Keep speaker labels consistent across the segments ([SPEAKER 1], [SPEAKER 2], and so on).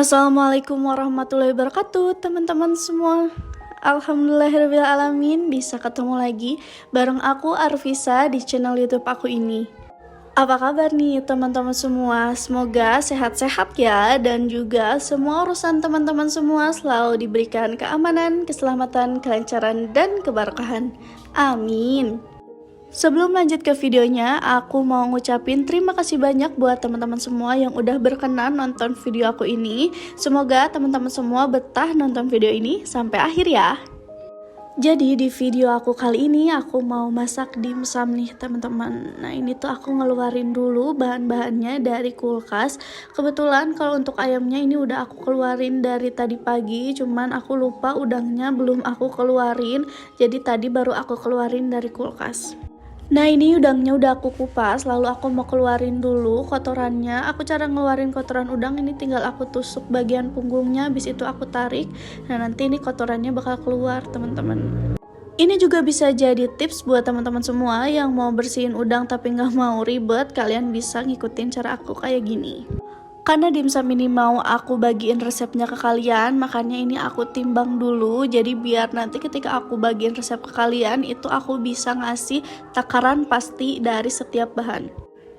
[SPEAKER 1] Assalamualaikum warahmatullahi wabarakatuh teman-teman semua. Alhamdulillahirrahmanirrahim, bisa ketemu lagi bareng aku Arvisa di channel YouTube aku ini. Apa kabar nih teman-teman semua? Semoga sehat-sehat ya, dan juga semua urusan teman-teman semua selalu diberikan keamanan, keselamatan, kelancaran, dan keberkahan. Amin. Sebelum lanjut ke videonya, aku mau ngucapin terima kasih banyak buat teman-teman semua yang udah berkenan nonton video aku ini. Semoga teman-teman semua betah nonton video ini sampai akhir ya. Jadi di video aku kali ini aku mau masak dimsum nih teman-teman. Nah ini tuh aku ngeluarin dulu bahan-bahannya dari kulkas. Kebetulan kalau untuk ayamnya ini udah aku keluarin dari tadi pagi, cuman aku lupa udangnya belum aku keluarin. Jadi tadi baru aku keluarin dari kulkas. Nah ini udangnya udah aku kupas, lalu aku mau keluarin dulu kotorannya. Aku cara ngeluarin kotoran udang ini tinggal aku tusuk bagian punggungnya, habis itu aku tarik. Nah nanti ini kotorannya bakal keluar teman-teman. Ini juga bisa jadi tips buat teman-teman semua yang mau bersihin udang tapi nggak mau ribet. Kalian bisa ngikutin cara aku kayak gini. Karena dimsum ini mau aku bagiin resepnya ke kalian, makanya ini aku timbang dulu. Jadi biar nanti ketika aku bagiin resep ke kalian, itu aku bisa ngasih takaran pasti dari setiap bahan.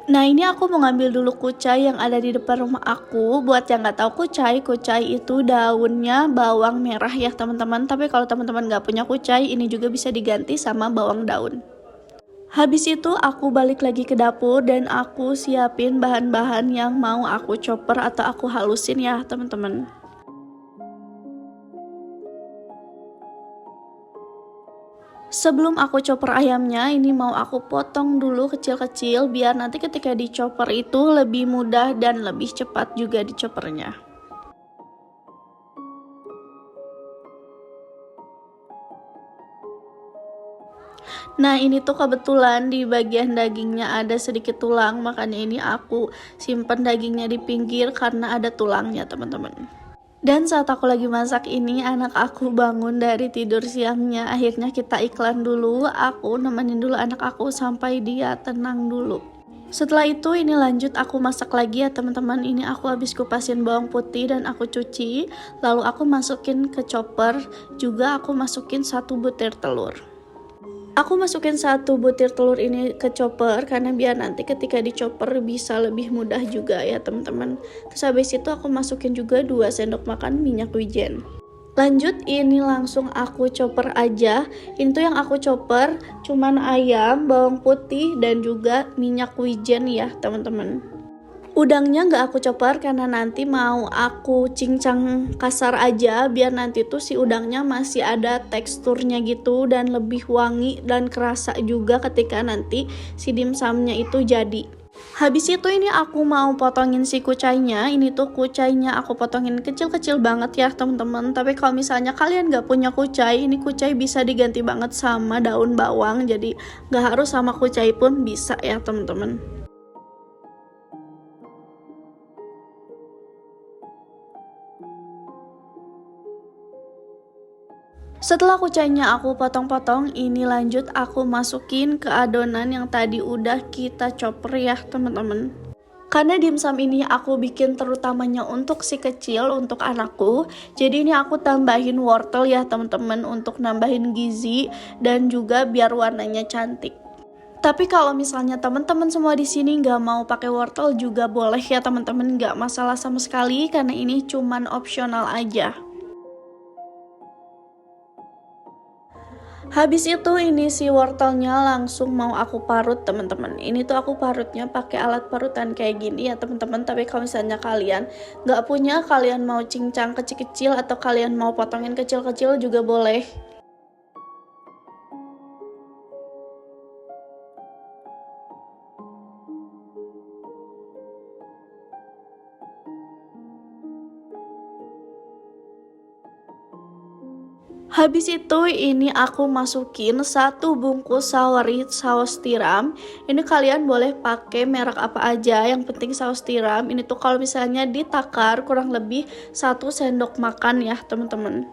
[SPEAKER 1] Nah ini aku mau ngambil dulu kucai yang ada di depan rumah aku. Buat yang nggak tahu kucai itu daunnya bawang merah ya teman-teman. Tapi kalau teman-teman nggak punya kucai, ini juga bisa diganti sama bawang daun. Habis itu aku balik lagi ke dapur dan aku siapin bahan-bahan yang mau aku chopper atau aku halusin ya teman-teman. Sebelum aku chopper ayamnya, ini mau aku potong dulu kecil-kecil biar nanti ketika di chopper itu lebih mudah dan lebih cepat juga di choppernya. Nah ini tuh kebetulan di bagian dagingnya ada sedikit tulang, makanya ini aku simpen dagingnya di pinggir karena ada tulangnya teman-teman. Dan saat aku lagi masak ini, anak aku bangun dari tidur siangnya. Akhirnya kita iklan dulu, aku nemenin dulu anak aku sampai dia tenang dulu. Setelah itu ini lanjut aku masak lagi ya teman-teman. Ini aku habis kupasin bawang putih dan aku cuci, lalu aku masukin ke chopper. Juga aku masukin 1 butir telur. Aku masukin 1 butir telur ini ke chopper karena biar nanti ketika di chopper bisa lebih mudah juga ya teman-teman. Terus habis itu aku masukin juga 2 sendok makan minyak wijen. Lanjut ini langsung aku chopper aja. Ini tuh yang aku chopper cuman ayam, bawang putih dan juga minyak wijen ya teman-teman. Udangnya nggak aku chopper karena nanti mau aku cincang kasar aja biar nanti tuh si udangnya masih ada teksturnya gitu dan lebih wangi dan kerasa juga ketika nanti si dimsumnya itu jadi. Habis itu ini aku mau potongin si kucainya. Ini tuh kucainya aku potongin kecil-kecil banget ya teman-teman. Tapi kalau misalnya kalian nggak punya kucai, ini kucai bisa diganti banget sama daun bawang. Jadi nggak harus sama kucai pun bisa ya teman-teman. Setelah kucainya aku potong-potong, ini lanjut aku masukin ke adonan yang tadi udah kita chopper ya teman-teman. Karena dimsum ini aku bikin terutamanya untuk si kecil, untuk anakku. Jadi ini aku tambahin wortel ya teman-teman untuk nambahin gizi dan juga biar warnanya cantik. Tapi kalau misalnya teman-teman semua di sini nggak mau pakai wortel juga boleh ya teman-teman, nggak masalah sama sekali karena ini cuman opsional aja. Habis itu ini si wortelnya langsung mau aku parut teman-teman. Ini tuh aku parutnya pakai alat parutan kayak gini ya teman-teman. Tapi kalau misalnya kalian nggak punya, kalian mau cincang kecil-kecil atau kalian mau potongin kecil-kecil juga boleh. Habis itu ini aku masukin 1 bungkus soury saus tiram. Ini kalian boleh pakai merek apa aja, yang penting saus tiram. Ini tuh kalau misalnya ditakar kurang lebih 1 sendok makan ya teman-teman.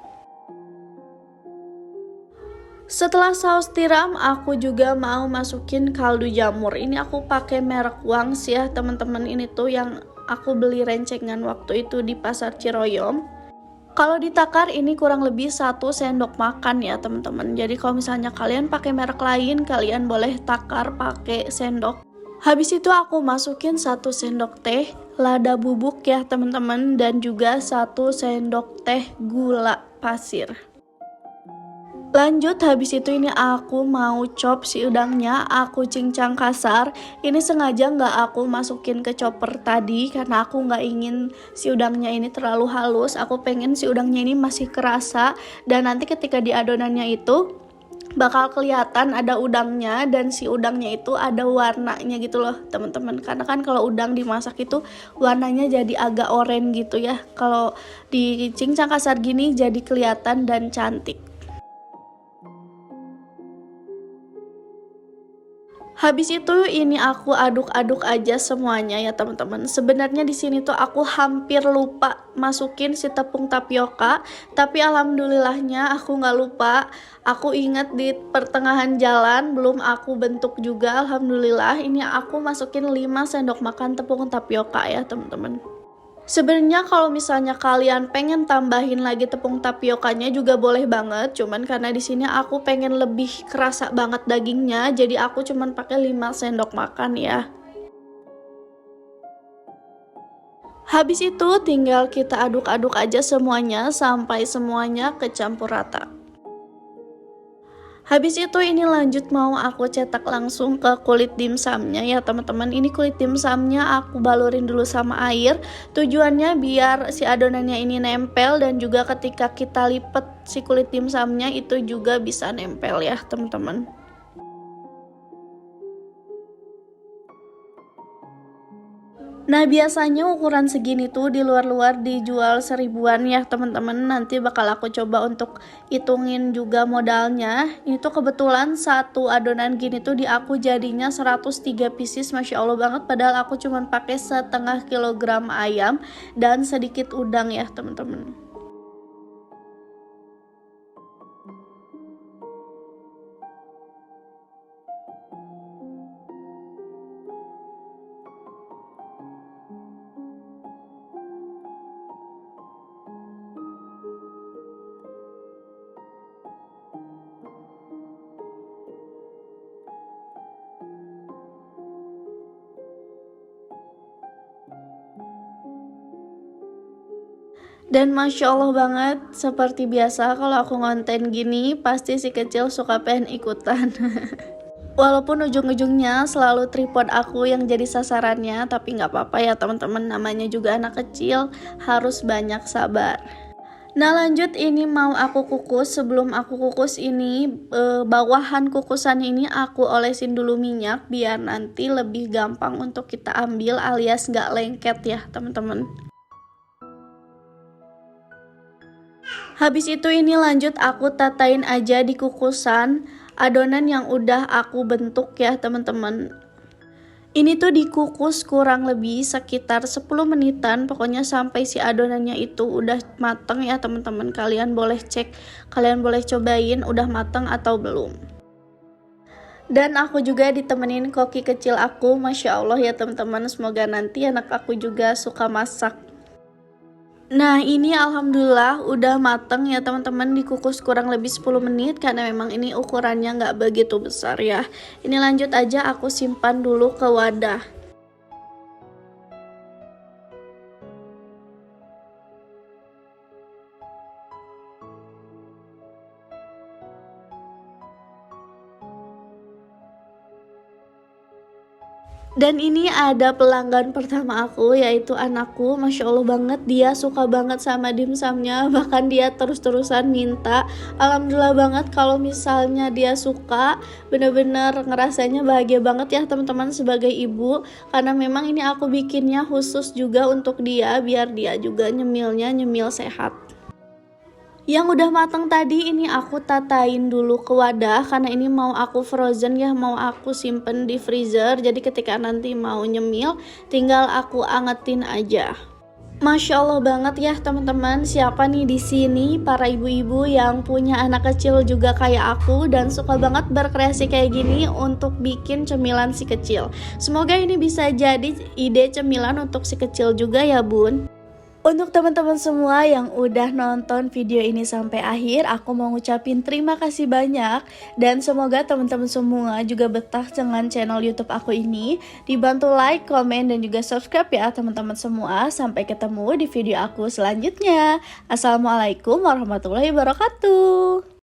[SPEAKER 1] Setelah saus tiram, aku juga mau masukin kaldu jamur. Ini aku pakai merek Wangs ya teman-teman. Ini tuh yang aku beli rencengan waktu itu di pasar Ciroyom. Kalau ditakar ini kurang lebih 1 sendok makan ya teman-teman. Jadi kalau misalnya kalian pakai merek lain, kalian boleh takar pakai sendok. Habis itu aku masukin 1 sendok teh lada bubuk ya teman-teman, dan juga 1 sendok teh gula pasir. Lanjut, habis itu ini aku mau chop si udangnya, aku cincang kasar. Ini sengaja nggak aku masukin ke chopper tadi karena aku nggak ingin si udangnya ini terlalu halus. Aku pengen si udangnya ini masih kerasa, dan nanti ketika di adonannya itu bakal kelihatan ada udangnya, dan si udangnya itu ada warnanya gitu loh teman-teman. Karena kan kalau udang dimasak itu warnanya jadi agak oranye gitu ya. Kalau dicincang kasar gini jadi kelihatan dan cantik. Habis itu ini aku aduk-aduk aja semuanya ya teman-teman. Sebenarnya di sini tuh aku hampir lupa masukin si tepung tapioka, tapi alhamdulillahnya aku nggak lupa. Aku ingat di pertengahan jalan belum aku bentuk juga. Alhamdulillah ini aku masukin 5 sendok makan tepung tapioka ya teman-teman. Sebenarnya kalau misalnya kalian pengen tambahin lagi tepung tapiokanya juga boleh banget, cuman karena di sini aku pengen lebih kerasa banget dagingnya, jadi aku cuman pakai 5 sendok makan ya. Habis itu tinggal kita aduk-aduk aja semuanya sampai semuanya kecampur rata. Habis itu ini lanjut mau aku cetak langsung ke kulit dimsumnya ya teman-teman. Ini kulit dimsumnya aku balurin dulu sama air. Tujuannya biar si adonannya ini nempel, dan juga ketika kita lipet si kulit dimsumnya itu juga bisa nempel ya teman-teman. Nah biasanya ukuran segini tuh di luar-luar dijual 1000-an ya teman-teman. Nanti bakal aku coba untuk hitungin juga modalnya. Ini tuh kebetulan satu adonan gini tuh di aku jadinya 103 pieces, Masya Allah banget. Padahal aku cuma pakai setengah kilogram ayam dan sedikit udang ya teman-teman. Dan Masya Allah banget, seperti biasa kalau aku ngonten gini pasti si kecil suka pengen ikutan. Walaupun ujung-ujungnya selalu tripod aku yang jadi sasarannya, tapi nggak apa-apa ya teman-teman, namanya juga anak kecil, harus banyak sabar. Nah lanjut, ini mau aku kukus. Sebelum aku kukus ini bawahan kukusan ini aku olesin dulu minyak biar nanti lebih gampang untuk kita ambil alias nggak lengket ya teman-teman. Habis itu ini lanjut aku tatain aja di kukusan adonan yang udah aku bentuk ya teman-teman. Ini tuh dikukus kurang lebih sekitar 10 menitan, pokoknya sampai si adonannya itu udah mateng ya teman-teman. Kalian boleh cek, kalian boleh cobain udah mateng atau belum. Dan aku juga ditemenin koki kecil aku, Masya Allah ya teman-teman. Semoga nanti anak aku juga suka masak. Nah ini alhamdulillah udah mateng ya teman-teman, dikukus kurang lebih 10 menit karena memang ini ukurannya nggak begitu besar ya. Ini lanjut aja aku simpan dulu ke wadah. Dan ini ada pelanggan pertama aku, yaitu anakku. Masya Allah banget, dia suka banget sama dimsumnya. Bahkan dia terus-terusan minta. Alhamdulillah banget kalau misalnya dia suka, bener-bener ngerasanya bahagia banget ya teman-teman sebagai ibu. Karena memang ini aku bikinnya khusus juga untuk dia, biar dia juga nyemilnya nyemil sehat. Yang udah matang tadi ini aku tatain dulu ke wadah karena ini mau aku frozen ya, mau aku simpen di freezer. Jadi ketika nanti mau nyemil tinggal aku angetin aja. Masya Allah banget ya teman-teman. Siapa nih di sini para ibu-ibu yang punya anak kecil juga kayak aku dan suka banget berkreasi kayak gini untuk bikin cemilan si kecil. Semoga ini bisa jadi ide cemilan untuk si kecil juga ya bun. Untuk teman-teman semua yang udah nonton video ini sampai akhir, aku mau ngucapin terima kasih banyak. Dan semoga teman-teman semua juga betah dengan channel YouTube aku ini. Dibantu like, komen, dan juga subscribe ya teman-teman semua. Sampai ketemu di video aku selanjutnya. Assalamualaikum warahmatullahi wabarakatuh.